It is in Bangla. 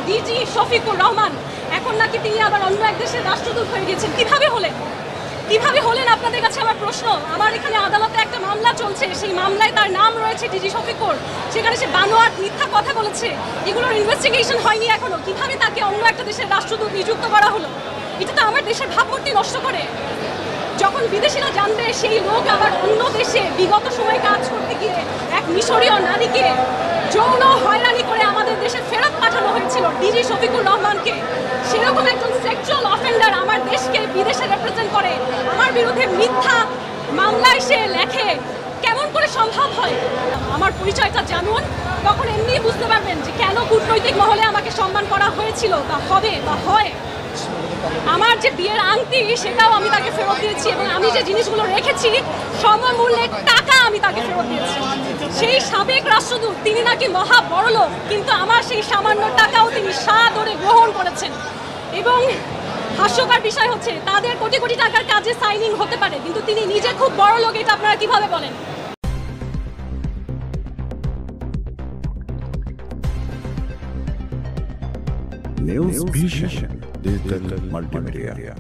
ডিজি শফিকুর রহমান, এখন নাকি তিনি আবার অন্য এক দেশের রাষ্ট্রদূত হয়ে গেছেন। কিভাবে হলেন আপনাদের কাছে আমার প্রশ্ন। আমার এখানে আদালতে একটা মামলা চলছে, সেই মামলায় তার নাম রয়েছে ডিজি শফিকুর, সেখানে সে বানোয়াট মিথ্যা কথা বলেছে, এগুলোর ইনভেস্টিগেশন হয়নি এখনো। কিভাবে তাকে অন্য একটা দেশের রাষ্ট্রদূত নিযুক্ত করা হলো? এটা তো আমার দেশের ভাবমূর্তি নষ্ট করে। যখন বিদেশিরা জানবে সেই লোক আবার অন্য দেশে বিগত সময়ে কাজ করতে গিয়ে এক মিশরীয় নারীকে যৌন হয়রানি করে আমাদের দেশে ফেরত পাঠানো হয়েছিল ডিজি শফিকুর রহমানকে, সেরকম একজন সেক্সুয়াল অফেন্ডার আমার দেশকে বিদেশে রিপ্রেজেন্ট করে আমার বিরুদ্ধে মিথ্যা মামলায় সে লেখে, কেমন করে সম্ভব হয়? আমার পরিচয়টা জানুন, তখন এমনি বুঝতে পারবেন যে কেন কূটনৈতিক মহলে আমাকে সম্মান করা হয়েছিল বা হবে বা হয়। আমার যে বিয়ের আংটি সেটাও আমি তাকে ফেরত দিয়েছি, এবং আমি যে জিনিসগুলো রেখেছি সমমূল্যে টাকা আমি তাকে ফেরত দিয়েছি। সেই সাবেক রাষ্ট্রদূত তিনি নাকি মহা বড়লোক, কিন্তু আমার সেই সামান্য টাকাও তিনি সাদরে গ্রহণ করেছেন। এবং হাস্যকর বিষয় হচ্ছে তাদের কোটি কোটি টাকার কাজে সাইনিং হতে পারে, কিন্তু তিনি নিজে খুব বড় লোক, এটা আপনারা কিভাবে বলেন? News Vision Digital Multimedia.